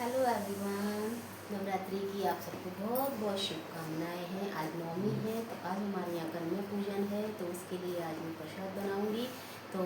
Hello everyone. Navratri की आप सबको बहुत बहुत शुभकामनाएं हैं। आज नवमी है तो आज हमारे यहाँ कन्या पूजन है, तो उसके लिए आज मैं प्रसाद बनाऊंगी। तो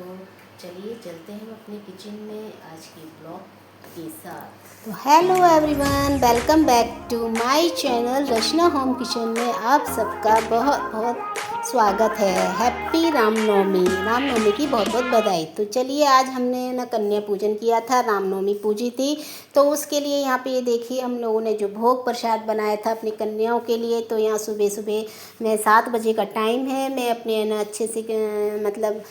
चलिए चलते हैं अपने किचन में आज के ब्लॉग के साथ। तो hello everyone, welcome back to my channel Rachna home kitchen में आप सबका बहुत बहुत स्वागत है। हैप्पी रामनवमी की बहुत बहुत बधाई। तो चलिए आज हमने ना कन्या पूजन किया था, रामनवमी पूजी थी। तो उसके लिए यहाँ पे ये देखिए हम लोगों ने जो भोग प्रसाद बनाया था अपनी कन्याओं के लिए। तो यहाँ सुबह सुबह मैं 7 बजे का टाइम है, मैं अपने ना अच्छे से मतलब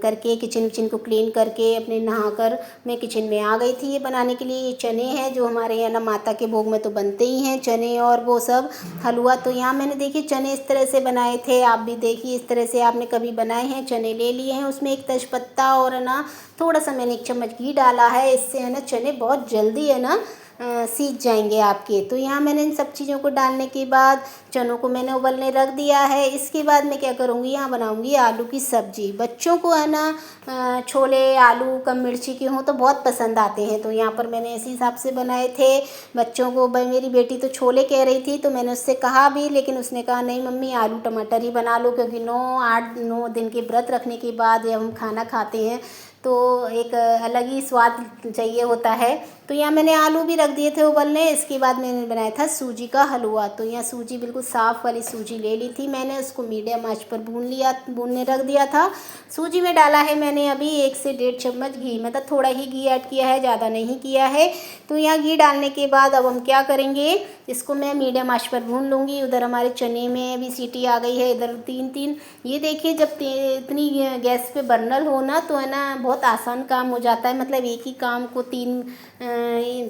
करके किचन विचन को क्लीन करके अपने नहाकर मैं किचन में आ गई थी ये बनाने के लिए। ये चने हैं जो हमारे यहाँ ना माता के भोग में तो बनते ही हैं, चने और वो सब हलवा। तो यहाँ मैंने देखिए चने इस तरह से बनाए थे, आप भी देखिए इस तरह से आपने कभी बनाए हैं। चने ले लिए हैं, उसमें एक तेजपत्ता और ना थोड़ा सा मैंने 1 चम्मच घी डाला है। इससे है ना चने बहुत जल्दी है ना सीज जाएंगे आपके। तो यहाँ मैंने इन सब चीज़ों को डालने के बाद चनों को मैंने उबलने रख दिया है। इसके बाद मैं क्या करूँगी, यहाँ बनाऊँगी आलू की सब्ज़ी। बच्चों को है ना छोले आलू कम मिर्ची के हों तो बहुत पसंद आते हैं। तो यहाँ पर मैंने इसी हिसाब से बनाए थे बच्चों को। मेरी बेटी तो छोले कह रही थी, तो मैंने उससे कहा भी, लेकिन उसने कहा नहीं मम्मी आलू टमाटर ही बना लो, क्योंकि 9 दिन के व्रत रखने के बाद जब हम खाना खाते हैं तो एक अलग ही स्वाद चाहिए होता है। तो यहाँ मैंने आलू भी रख दिए थे उबलने। इसके बाद मैंने बनाया था सूजी का हलवा। तो यहाँ सूजी बिल्कुल साफ़ वाली सूजी ले ली थी मैंने, उसको मीडियम आंच पर भूनने रख दिया था। सूजी में डाला है मैंने अभी 1 से 1.5 चम्मच घी, मतलब थोड़ा ही घी ऐड किया है, ज़्यादा नहीं किया है। तो यहाँ घी डालने के बाद अब हम क्या करेंगे, इसको मैं मीडियम आंच पर भून लूँगी। उधर हमारे चने में भी सीटी आ गई है, इधर 3 ये देखिए जब इतनी गैस पे बर्नर हो ना तो है ना बहुत आसान काम हो जाता है। मतलब एक ही काम को 3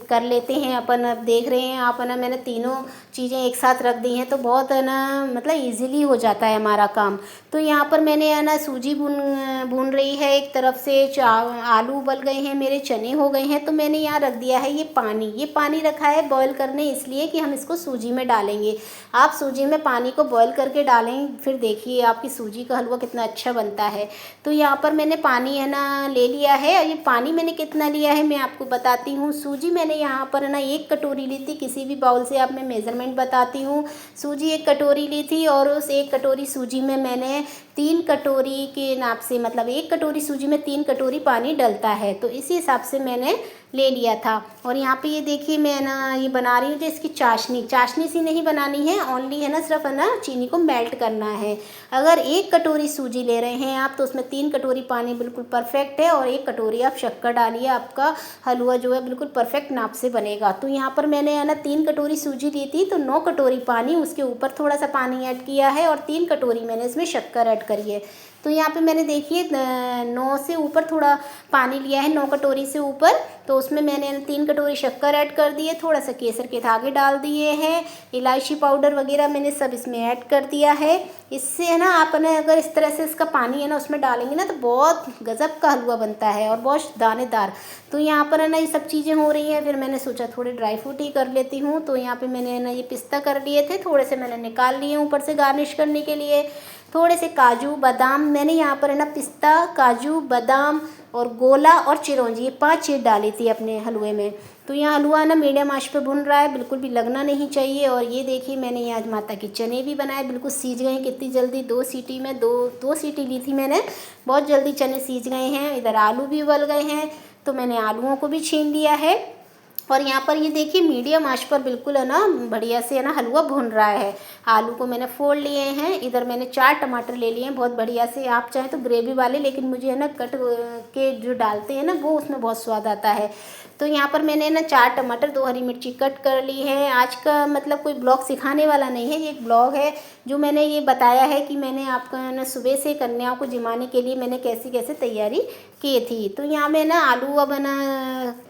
कर लेते हैं अपन। अब देख रहे हैं आप है ना, मैंने तीनों चीज़ें एक साथ रख दी हैं तो बहुत है ना मतलब इजीली हो जाता है हमारा काम। तो यहाँ पर मैंने है ना सूजी भून रही है एक तरफ से, आलू उबल गए हैं मेरे, चने हो गए हैं। तो मैंने यहाँ रख दिया है ये पानी रखा है बॉईल करने, इसलिए कि हम इसको सूजी में डालेंगे। आप सूजी में पानी को बॉईल करके डालें, फिर देखिए आपकी सूजी का हलवा कितना अच्छा बनता है। तो यहाँ पर मैंने पानी है ना ले लिया है, और ये पानी मैंने कितना लिया है मैं आपको बताती हूँ। सूजी मैंने यहाँ पर है ना 1 कटोरी ली थी, किसी भी बाउल से आप मैं मेज़रमेंट बताती हूँ। सूजी 1 कटोरी ली थी, और उस 1 कटोरी सूजी में मैंने 3 कटोरी के नाप से, मतलब 1 कटोरी सूजी में 3 कटोरी पानी डलता है, तो इसी हिसाब से मैंने ले लिया था। और यहाँ पे ये देखिए मैं ना ये बना रही हूँ जो इसकी चाशनी सी नहीं बनानी है, ओनली है ना सिर्फ है ना चीनी को मेल्ट करना है। अगर 1 कटोरी सूजी ले रहे हैं आप तो उसमें 3 कटोरी पानी बिल्कुल परफेक्ट है, और 1 कटोरी आप शक्कर डालिए, आपका हलवा जो है बिल्कुल परफेक्ट नाप से बनेगा। तो यहाँ पर मैंने है ना 3 कटोरी सूजी ली थी, तो 9 कटोरी पानी, उसके ऊपर थोड़ा सा पानी ऐड किया है, और 3 कटोरी मैंने इसमें शक्कर ऐड करी है। तो यहाँ पे मैंने देखिए 9 से ऊपर थोड़ा पानी लिया है, 9 कटोरी से ऊपर। तो उसमें मैंने 3 कटोरी शक्कर ऐड कर दी है, थोड़ा सा केसर के धागे डाल दिए हैं, इलायची पाउडर वगैरह मैंने सब इसमें ऐड कर दिया है। इससे है ना आप ना अगर इस तरह से इसका पानी है ना उसमें डालेंगे ना तो बहुत गजब का हलवा बनता है और बहुत दानेदार। तो यहाँ पर है ना ये सब चीज़ें हो रही हैं, फिर मैंने सोचा थोड़े ड्राई फ्रूट ही कर लेती हूँ। तो यहाँ पे मैंने ना ये पिस्ता कर लिए थे, थोड़े से मैंने निकाल लिए ऊपर से गार्निश करने के लिए। थोड़े से काजू बादाम मैंने यहाँ पर है ना पिस्ता, काजू, बादाम और गोला और चिरौंजी, ये 5 चीज़ डाली थी अपने हलवे में। तो यहाँ हलवा ना मीडियम आंच पे भुन रहा है, बिल्कुल भी लगना नहीं चाहिए। और ये देखिए मैंने यहाँ आज माता के चने भी बनाए, बिल्कुल सीज गए कितनी जल्दी, 2 सीटी में, दो सीटी ली थी मैंने, बहुत जल्दी चने सीज गए हैं। इधर आलू भी उबल गए हैं, तो मैंने आलूओं को भी छीन लिया है। और यहाँ पर ये देखिए मीडियम आंच पर बिल्कुल है ना बढ़िया से है ना हलवा भुन रहा है। आलू को मैंने फोड़ लिए हैं, इधर मैंने 4 टमाटर ले लिए हैं बहुत बढ़िया से। आप चाहें तो ग्रेवी वाले, लेकिन मुझे है ना कट के जो डालते हैं ना वो उसमें बहुत स्वाद आता है। तो यहाँ पर मैंने ना 4 टमाटर, 2 हरी मिर्ची कट कर ली है। आज का मतलब कोई ब्लॉग सिखाने वाला नहीं है, ये एक ब्लॉग है जो मैंने ये बताया है कि मैंने आपको ना सुबह से कन्याओं को जिमाने के लिए मैंने कैसे कैसे तैयारी की थी। तो यहाँ मैं ना आलू अब ना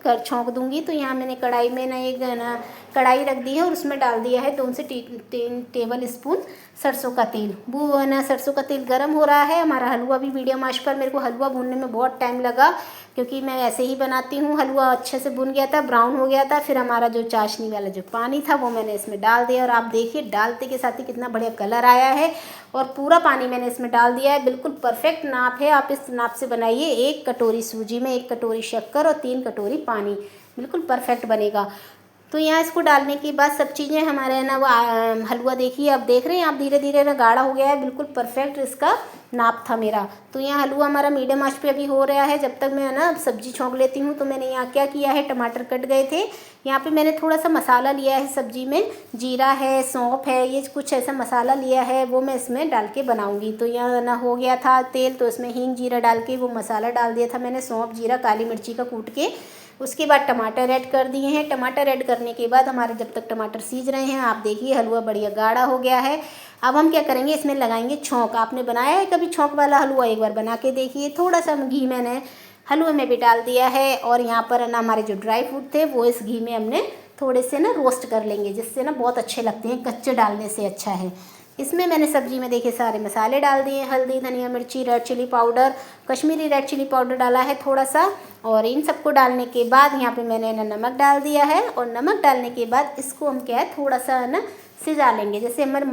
कर छौंक दूँगी। तो यहाँ मैंने कढ़ाई में ना एक ना कढ़ाई रख दी है, और उसमें डाल दिया है 2 से 3 टेबल स्पून सरसों का तेल। वो ना सरसों का तेल गर्म हो रहा है। हमारा हलवा भी मीडियम आंच पर, मेरे को हलवा भूनने में बहुत टाइम लगा क्योंकि मैं ऐसे ही बनाती हूँ। हलवा अच्छे से भुन गया था, ब्राउन हो गया था। फिर हमारा जो चाशनी वाला जो पानी था वो मैंने इसमें डाल दिया, और आप देखिए डालते के साथ ही कितना बढ़िया कलर आया है। और पूरा पानी मैंने इसमें डाल दिया है, बिल्कुल परफेक्ट नाप है, आप इस नाप से बनाइए। 1 कटोरी सूजी में 1 कटोरी शक्कर और 3 कटोरी पानी। बिल्कुल परफेक्ट बनेगा। तो यहाँ इसको डालने के बाद सब चीज़ें हमारे ना वो हलवा देखिए, अब देख रहे हैं आप धीरे धीरे ना गाढ़ा हो गया है, बिल्कुल परफेक्ट इसका नाप था मेरा। तो यहाँ हलवा हमारा मीडियम आंच पे अभी हो रहा है। जब तक मैं ना सब्जी छौंक लेती हूँ, तो मैंने यहाँ क्या किया है, टमाटर कट गए थे, यहाँ पे मैंने थोड़ा सा मसाला लिया है सब्जी में, जीरा है, सौंफ है, ये कुछ ऐसा मसाला लिया है, वो मैं इसमें डाल के बनाऊँगी। तो यहाँ ना हो गया था तेल, तो इसमें हींग जीरा डाल के वो मसाला डाल दिया था मैंने, सौंफ जीरा काली मिर्ची का कूट के। उसके बाद टमाटर ऐड कर दिए हैं। टमाटर ऐड करने के बाद हमारे जब तक टमाटर सीज रहे हैं, आप देखिए हलवा बढ़िया गाढ़ा हो गया है। अब हम क्या करेंगे, इसमें लगाएंगे छौंक। आपने बनाया है कभी छौंक वाला हलवा, एक बार बना के देखिए। थोड़ा सा घी मैंने हलवे में भी डाल दिया है, और यहाँ पर ना हमारे जो ड्राई फ्रूट थे वो इस घी में हमने थोड़े से ना रोस्ट कर लेंगे, जिससे ना बहुत अच्छे लगते हैं, कच्चे डालने से अच्छा है। इसमें मैंने सब्जी में देखिए सारे मसाले डाल दिए, हल्दी, धनिया, मिर्ची, red chilli powder, Kashmiri red chilli powder डाला है थोड़ा सा। और इन सबको डालने के बाद यहाँ पे मैंने ना नमक डाल दिया है, और नमक डालने के बाद इसको हम क्या है थोड़ा सा ना सिजा लेंगे, जैसे हमारे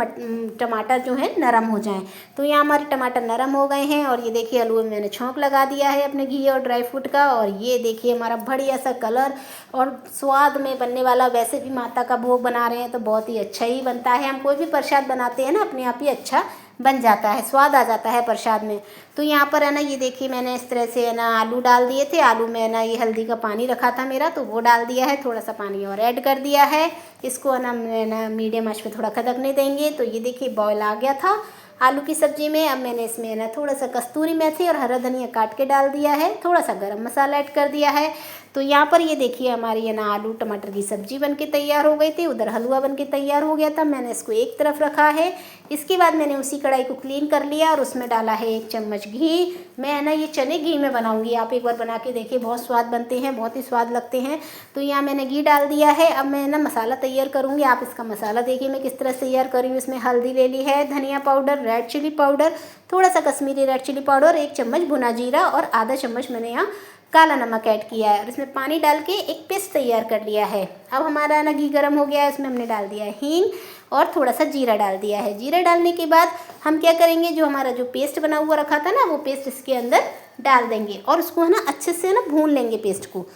टमाटर जो है नरम हो जाएं। तो यहाँ हमारे टमाटर नरम हो गए हैं, और ये देखिए हलवे में मैंने छौंक लगा दिया है अपने घी और ड्राई फ्रूट का। और ये देखिए हमारा बढ़िया सा कलर और स्वाद में बनने वाला। वैसे भी माता का भोग बना रहे हैं तो बहुत ही अच्छा ही बनता है। हम कोई भी प्रसाद बनाते हैं ना, अपने आप ही अच्छा बन जाता है, स्वाद आ जाता है प्रसाद में। तो यहाँ पर है ना, ये देखिए मैंने इस तरह से है ना आलू डाल दिए थे। आलू में ना ये हल्दी का पानी रखा था मेरा, तो वो डाल दिया है, थोड़ा सा पानी और ऐड कर दिया है। इसको है ना मीडियम आंच पे थोड़ा खदकने देंगे। तो ये देखिए बॉयल आ गया था आलू की सब्ज़ी में। अब मैंने इसमें ना थोड़ा सा कस्तूरी मेथी और हरा धनिया काट के डाल दिया है, थोड़ा सा गरम मसाला ऐड कर दिया है। तो यहाँ पर ये देखिए हमारी है ना आलू टमाटर की सब्ज़ी बनके तैयार हो गई थी, उधर हलवा बनके तैयार हो गया था। मैंने इसको एक तरफ रखा है। इसके बाद मैंने उसी कढ़ाई को क्लीन कर लिया, और उसमें डाला है 1 चम्मच घी। मैं है ना ये चने घी में बनाऊंगी, आप एक बार बना के देखिए, बहुत स्वाद बनते हैं, बहुत ही स्वाद लगते हैं। तो यहाँ मैंने घी डाल दिया है। अब मैं ना मसाला तैयार करूँगी। आप इसका मसाला देखिए मैं किस तरह से तैयार कर रही हूँ। इसमें हल्दी ले ली है, धनिया पाउडर, रेड चिली पाउडर, थोड़ा सा कश्मीरी रेड चिली पाउडर, 1 चम्मच भुना जीरा, और आधा चम्मच मैंने यहाँ काला नमक ऐड किया है, और इसमें पानी डाल के एक पेस्ट तैयार कर लिया है। अब हमारा ना घी गर्म हो गया है, उसमें हमने डाल दिया है हींग, और थोड़ा सा जीरा डाल दिया है। जीरा डालने के बाद हम क्या करेंगे, जो हमारा जो पेस्ट बना हुआ रखा था ना, वो पेस्ट इसके अंदर डाल देंगे, और उसको है ना अच्छे से ना भून लेंगे। पेस्ट को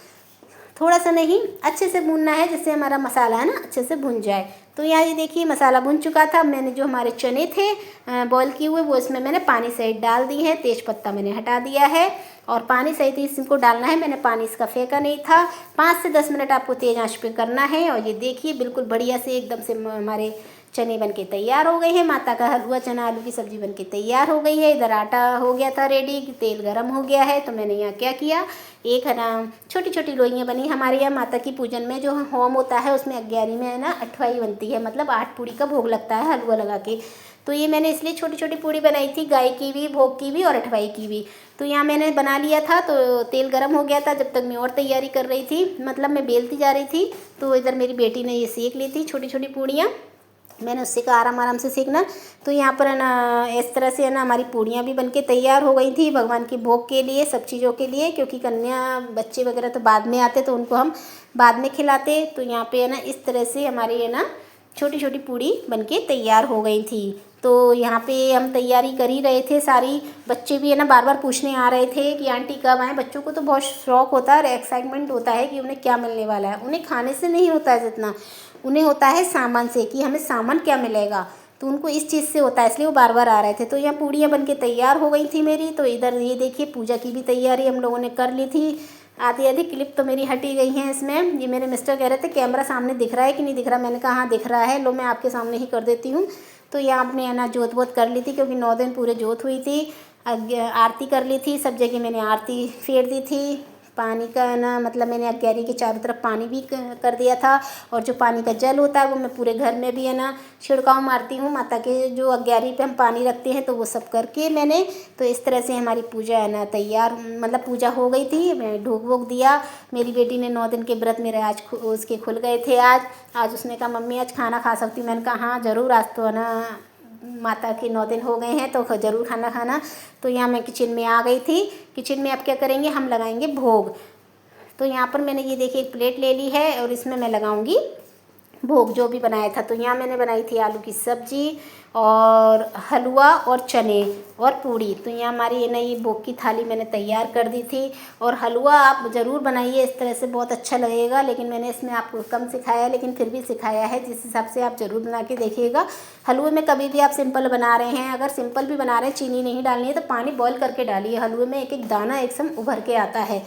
थोड़ा सा नहीं, अच्छे से भूनना है, जिससे हमारा मसाला है ना अच्छे से भुन जाए। तो यहाँ ये देखिए मसाला भुन चुका था। मैंने जो हमारे चने थे बॉईल किए हुए, वो इसमें मैंने पानी सहित डाल दी है। तेज पत्ता मैंने हटा दिया है, और पानी सहित इसको डालना है। मैंने पानी इसका फेंका नहीं था। 5 से 10 मिनट आपको तेज आंच पे करना है। और ये देखिए बिल्कुल बढ़िया से एकदम से हमारे चने बनके तैयार हो गए हैं। माता का हलवा चना आलू की सब्ज़ी बनके तैयार हो गई है। इधर आटा हो गया था रेडी, तेल गरम हो गया है। तो मैंने यहाँ क्या किया, एक है ना छोटी छोटी लोइयाँ बनी। हमारे यहाँ माता की पूजन में जो होम होता है, उसमें 11 में है ना अठवाई बनती है, मतलब 8 पूड़ी का भोग लगता है हलवा लगा के। तो ये मैंने इसलिए छोटी छोटी पूड़ी बनाई थी, गाय की भी, भोग की भी और अठवाई की भी। तो यहाँ मैंने बना लिया था। तो तेल गरम हो गया था, जब तक मैं और तैयारी कर रही थी, मतलब मैं बेलती जा रही थी। तो इधर मेरी बेटी ने ये सेक ली थी छोटी छोटी पूड़ियाँ। मैंने उससे कहा आराम आराम से सीखना। तो यहाँ पर है ना इस तरह से है ना हमारी पूड़ियाँ भी बनके तैयार हो गई थी भगवान के भोग के लिए, सब चीज़ों के लिए, क्योंकि कन्या बच्चे वगैरह तो बाद में आते, तो उनको हम बाद में खिलाते। तो यहाँ पे है ना इस तरह से हमारी है ना छोटी छोटी पूड़ी बनके तैयार हो गई थी। तो यहाँ पे हम तैयारी कर ही रहे थे सारी। बच्चे भी है ना बार बार पूछने आ रहे थे कि आंटी कब आएँ। बच्चों को तो बहुत शौक होता है और एक्साइटमेंट होता है कि उन्हें क्या मिलने वाला है। उन्हें खाने से नहीं होता है जितना, उन्हें होता है सामान से, कि हमें सामान क्या मिलेगा। तो उनको इस चीज़ से होता है, इसलिए वो बार बार आ रहे थे। तो यहाँ पूड़ियाँ बनके तैयार हो गई थी मेरी। तो इधर ये देखिए पूजा की भी तैयारी हम लोगों ने कर ली थी। आधी आधी क्लिप तो मेरी हटी गई हैं इसमें। ये मेरे मिस्टर कह रहे थे कैमरा सामने दिख रहा है कि नहीं दिख रहा। मैंने कहा हाँ दिख रहा है, लो मैं आपके सामने ही कर देती हूँ। तो यहाँ आपने है ना जोत वोत कर ली थी, क्योंकि 9 दिन पूरे जोत हुई थी। आरती कर ली थी, सब जगह मैंने आरती फेर दी थी। पानी का ना मतलब मैंने अग्यारी के चारों तरफ पानी भी कर दिया था। और जो पानी का जल होता है वो मैं पूरे घर में भी है ना छिड़काव मारती हूँ। माता के जो अग्यारी पे हम पानी रखते हैं, तो वो सब करके मैंने, तो इस तरह से हमारी पूजा है ना तैयार, मतलब पूजा हो गई थी। मैं ढोक वोक दिया। मेरी बेटी ने 9 दिन के व्रत मेरे आज उसके खुल गए थे। आज उसने कहा मम्मी आज खाना खा सकती हूँ। मैंने कहा हाँ ज़रूर, आज तो है ना माता के 9 दिन हो गए हैं, तो ज़रूर खाना खाना। तो यहाँ मैं किचन में आ गई थी। किचन में अब क्या करेंगे, हम लगाएंगे भोग। तो यहाँ पर मैंने ये देखिए एक प्लेट ले ली है, और इसमें मैं लगाऊंगी भोग जो भी बनाया था। तो यहाँ मैंने बनाई थी आलू की सब्जी और हलवा और चने और पूड़ी। तो यहाँ हमारी ये नई भोग की थाली मैंने तैयार कर दी थी। और हलवा आप ज़रूर बनाइए, इस तरह से बहुत अच्छा लगेगा, लेकिन मैंने इसमें आपको कम सिखाया है, लेकिन फिर भी सिखाया है, जिस हिसाब से आप ज़रूर बना के देखिएगा। हलवे में कभी भी आप सिंपल बना रहे हैं, अगर सिंपल भी बना रहे हैं, चीनी नहीं डालनी है तो पानी बॉईल करके डालिए। हलवे में एक एक दाना एकदम उभर के आता है।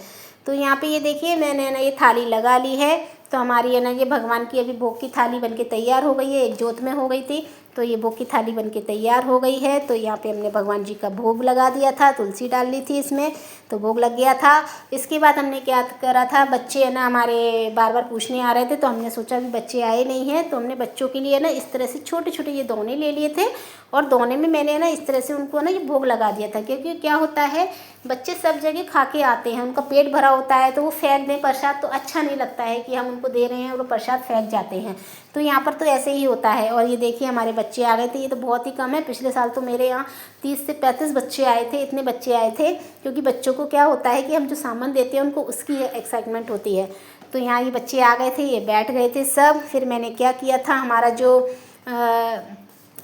तो यहाँ पे ये देखिए मैंने ना ये थाली लगा ली है। तो हमारी है ना ये भगवान की अभी भोग की थाली बनके तैयार हो गई है। एक जोत में हो गई थी, तो ये भोग की थाली बनके तैयार हो गई है। तो यहाँ पे हमने भगवान जी का भोग लगा दिया था, तुलसी डाल ली थी इसमें, तो भोग लग गया था। इसके बाद हमने क्या करा था, बच्चे है ना हमारे बार बार पूछने आ रहे थे, तो हमने सोचा कि बच्चे आए नहीं हैं, तो हमने बच्चों के लिए ना इस तरह से छोटे छोटे ये दोने ले लिए थे। और दोने में मैंने ना इस तरह से उनको ना ये भोग लगा दिया था, क्योंकि क्या होता है बच्चे सब जगह खा के आते हैं, उनका पेट भरा होता है, तो वो फेंक दें प्रसाद तो अच्छा नहीं लगता है कि हम उनको दे रहे हैं और वो प्रसाद फेंक जाते हैं। तो यहाँ पर तो ऐसे ही होता है। और ये देखिए हमारे बच्चे आ गए थे, ये तो बहुत ही कम है। पिछले साल तो मेरे यहाँ 30 से 35 बच्चे आए थे, इतने बच्चे आए थे, क्योंकि बच्चों को क्या होता है कि हम जो सामान देते हैं उनको उसकी एक्साइटमेंट होती है। तो यहाँ ये बच्चे आ गए थे, ये बैठ गए थे सब। फिर मैंने क्या किया था, हमारा जो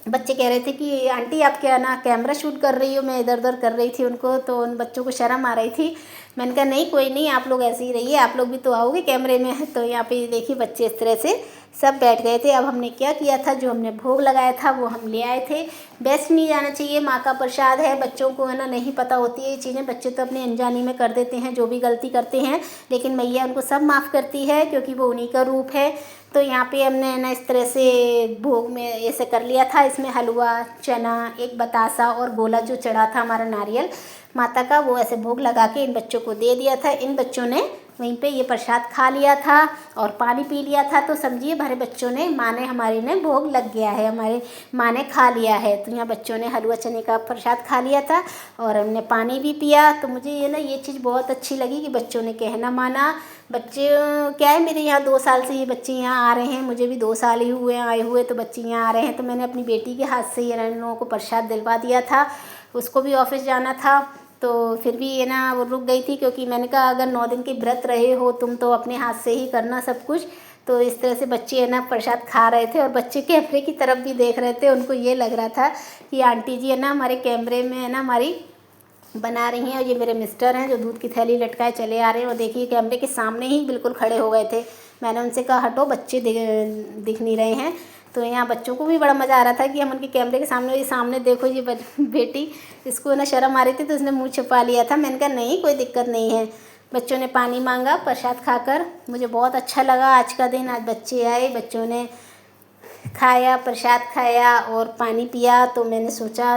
बच्चे कह रहे थे कि आंटी आप क्या ना कैमरा शूट कर रही हो, मैं इधर उधर कर रही थी उनको, तो उन बच्चों को शर्म आ रही थी। मैंने कहा नहीं कोई नहीं, आप लोग ऐसे ही रहिए, आप लोग भी तो आओगे कैमरे में। तो यहाँ पे देखिए बच्चे इस तरह से सब बैठ गए थे। अब हमने क्या किया था, जो हमने भोग लगाया था वो हम ले आए थे। बेस्ट नहीं जाना चाहिए, माँ का प्रसाद है, बच्चों को है ना नहीं पता होती है ये चीज़ें, बच्चे तो अपनी अनजानी में कर देते हैं जो भी गलती करते हैं, लेकिन मैया उनको सब माफ़ करती है, क्योंकि वो उन्हीं का रूप है। तो यहाँ पे हमने ना इस तरह से भोग में ऐसे कर लिया था। इसमें हलवा, चना, एक बतासा और गोला जो चढ़ा था हमारा नारियल माता का, वो ऐसे भोग लगा के इन बच्चों को दे दिया था। इन बच्चों ने वहीं पे ये प्रसाद खा लिया था और पानी पी लिया था। तो समझिए हमारे बच्चों ने, माँ ने हमारी ने भोग लग गया है, हमारे माँ ने खा लिया है। तो यहाँ बच्चों ने हलवा चने का प्रसाद खा लिया था और हमने पानी भी पिया। तो मुझे ये ना ये चीज़ बहुत अच्छी लगी कि बच्चों ने कहना माना। बच्चे क्या है, मेरे यहाँ 2 साल से ये बच्चे यहाँ आ रहे हैं, मुझे भी 2 साल ही हुए आए हुए, तो बच्चे यहाँ आ रहे हैं। तो मैंने अपनी बेटी के हाथ से ये इन लोगों को प्रसाद दिलवा दिया था, उसको भी ऑफिस जाना था। तो फिर भी ये ना वो रुक गई थी, क्योंकि मैंने कहा अगर 9 दिन के व्रत रहे हो तुम तो अपने हाथ से ही करना सब कुछ। तो इस तरह से बच्चे है ना प्रसाद खा रहे थे और बच्चे कैमरे की तरफ भी देख रहे थे। उनको ये लग रहा था कि आंटी जी है ना हमारे कैमरे में है ना हमारी बना रही हैं। और ये मेरे मिस्टर हैं जो दूध की थैली लटकाए चले आ रहे हैं, और देखिए कैमरे के सामने ही बिल्कुल खड़े हो गए थे। मैंने उनसे कहा हटो, बच्चे दिख नहीं रहे हैं। तो यहाँ बच्चों को भी बड़ा मज़ा आ रहा था कि हम उनके कैमरे के सामने, ये सामने देखो ये बेटी, इसको ना शर्म आ रही थी तो उसने मुँह छुपा लिया था। मैंने कहा नहीं कोई दिक्कत नहीं है। बच्चों ने पानी मांगा प्रसाद खाकर, मुझे बहुत अच्छा लगा आज का दिन। आज बच्चे आए, बच्चों ने खाया, प्रसाद खाया और पानी पिया। तो मैंने सोचा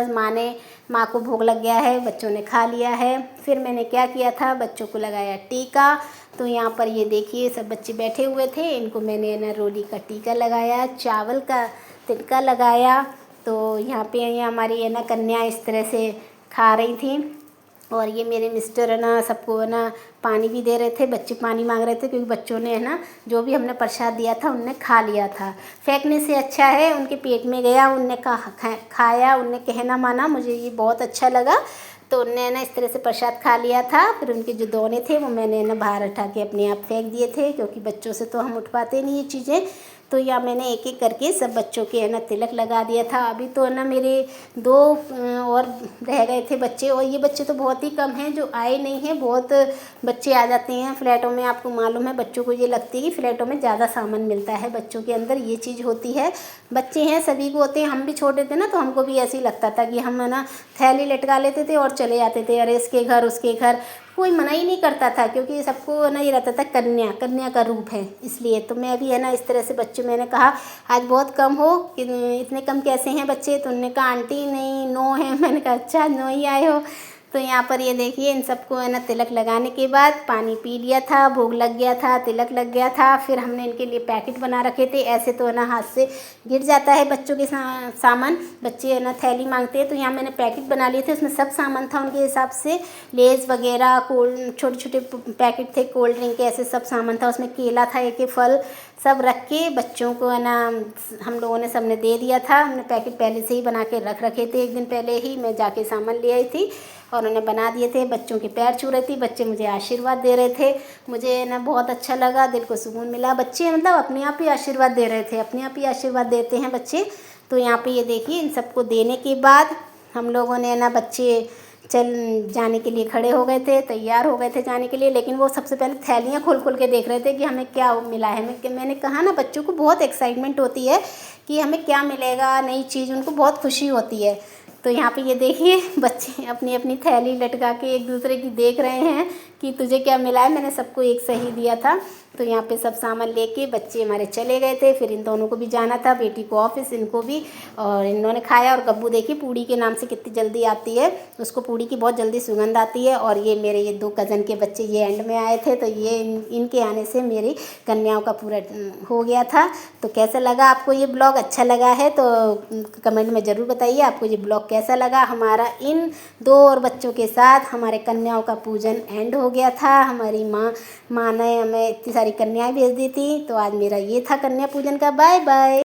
माँ को भोग लग गया है, बच्चों ने खा लिया है। फिर मैंने क्या किया था, बच्चों को लगाया टीका। तो यहाँ पर ये देखिए सब बच्चे बैठे हुए थे, इनको मैंने ना रोली का टीका लगाया, चावल का तिनका लगाया। तो यहाँ पे ये हमारी है ना कन्या इस तरह से खा रही थी। और ये मेरे मिस्टर है ना सबको है ना पानी भी दे रहे थे। बच्चे पानी मांग रहे थे, क्योंकि बच्चों ने है ना जो भी हमने प्रसाद दिया था उनने खा लिया था। फेंकने से अच्छा है उनके पेट में गया, उनने खाया, उनने कहना माना, मुझे ये बहुत अच्छा लगा। तो उनने ना इस तरह से प्रसाद खा लिया था। फिर उनके जो दोने थे वो मैंने ना बाहर उठा के अपने आप फेंक दिए थे, क्योंकि बच्चों से तो हम उठवाते नहीं ये चीज़ें। तो या मैंने एक एक करके सब बच्चों के है ना तिलक लगा दिया था। अभी तो है ना मेरे 2 और रह गए थे बच्चे, और ये बच्चे तो बहुत ही कम हैं जो आए नहीं हैं। बहुत बच्चे आ जाते हैं फ्लैटों में, आपको मालूम है बच्चों को ये लगती है कि फ्लैटों में ज़्यादा सामान मिलता है, बच्चों के अंदर ये चीज़ होती है। बच्चे हैं सभी को होते हैं, हम भी छोटे थे ना तो हमको भी ऐसे ही लगता था कि हम है ना थैली लटका लेते थे और चले जाते थे, अरे इसके घर उसके घर, कोई मना ही नहीं करता था, क्योंकि सबको ना ये रहता था कन्या का रूप है इसलिए। तो मैं भी है ना इस तरह से बच्चे, मैंने कहा आज बहुत कम हो कि इतने कम कैसे हैं बच्चे, तो उन्होंने कहा आंटी नहीं 9 हैं। मैंने कहा अच्छा 9 ही आए हो। तो यहाँ पर ये देखिए इन सबको है ना तिलक लगाने के बाद पानी पी लिया था, भोग लग गया था, तिलक लग गया था। फिर हमने इनके लिए पैकेट बना रखे थे, ऐसे तो है ना हाथ से गिर जाता है बच्चों के सामान, बच्चे है ना थैली मांगते हैं। तो यहाँ मैंने पैकेट बना लिए थे, उसमें सब सामान था उनके हिसाब से, लेज़ वगैरह, कोल्ड छोटे छोटे पैकेट थे कोल्ड ड्रिंक के, ऐसे सब सामान था। उसमें केला था, एक फल, सब रख के बच्चों को है ना हम लोगों ने सबने दे दिया था। हमने पैकेट पहले से ही बना के रख रखे थे, एक दिन पहले ही मैं जाके सामान ले आई थी। और उन्हें बना दिए थे। बच्चों के पैर छू रही थी, बच्चे मुझे आशीर्वाद दे रहे थे। मुझे ना बहुत अच्छा लगा, दिल को सुकून मिला। बच्चे मतलब अपने आप ही आशीर्वाद दे रहे थे, अपने आप ही आशीर्वाद देते हैं बच्चे। तो यहाँ पे ये देखिए, इन सबको देने के बाद हम लोगों ने ना, बच्चे चल जाने के लिए खड़े हो गए थे, तैयार हो गए थे जाने के लिए। लेकिन वो सबसे पहले थैलियाँ खोल खोल के देख रहे थे कि हमें क्या मिला है। मैंने कहा ना, बच्चों को बहुत एक्साइटमेंट होती है कि हमें क्या मिलेगा, नई चीज़, उनको बहुत खुशी होती है। तो यहाँ पे ये देखिए, बच्चे अपनी अपनी थैली लटका के एक दूसरे की देख रहे हैं कि तुझे क्या मिला है। मैंने सबको एक सही दिया था। तो यहाँ पे सब सामान लेके बच्चे हमारे चले गए थे। फिर इन दोनों को भी जाना था, बेटी को ऑफिस, इनको भी। और इन्होंने खाया। और गब्बू देखिए पूड़ी के नाम से कितनी जल्दी आती है, उसको पूड़ी की बहुत जल्दी सुगंध आती है। और ये मेरे ये 2 कज़न के बच्चे ये एंड में आए थे। तो ये इनके आने से मेरी कन्याओं का पूरा हो गया था। तो कैसा लगा आपको ये ब्लॉग? अच्छा लगा है तो कमेंट में ज़रूर बताइए आपको ये ब्लॉग कैसा लगा। हमारा इन 2 और बच्चों के साथ हमारे कन्याओं का पूजन एंड हो गया था। हमारी माँ ने हमें इतनी सारी कन्याएं भेज दी थी। तो आज मेरा ये था कन्या पूजन का। Bye bye.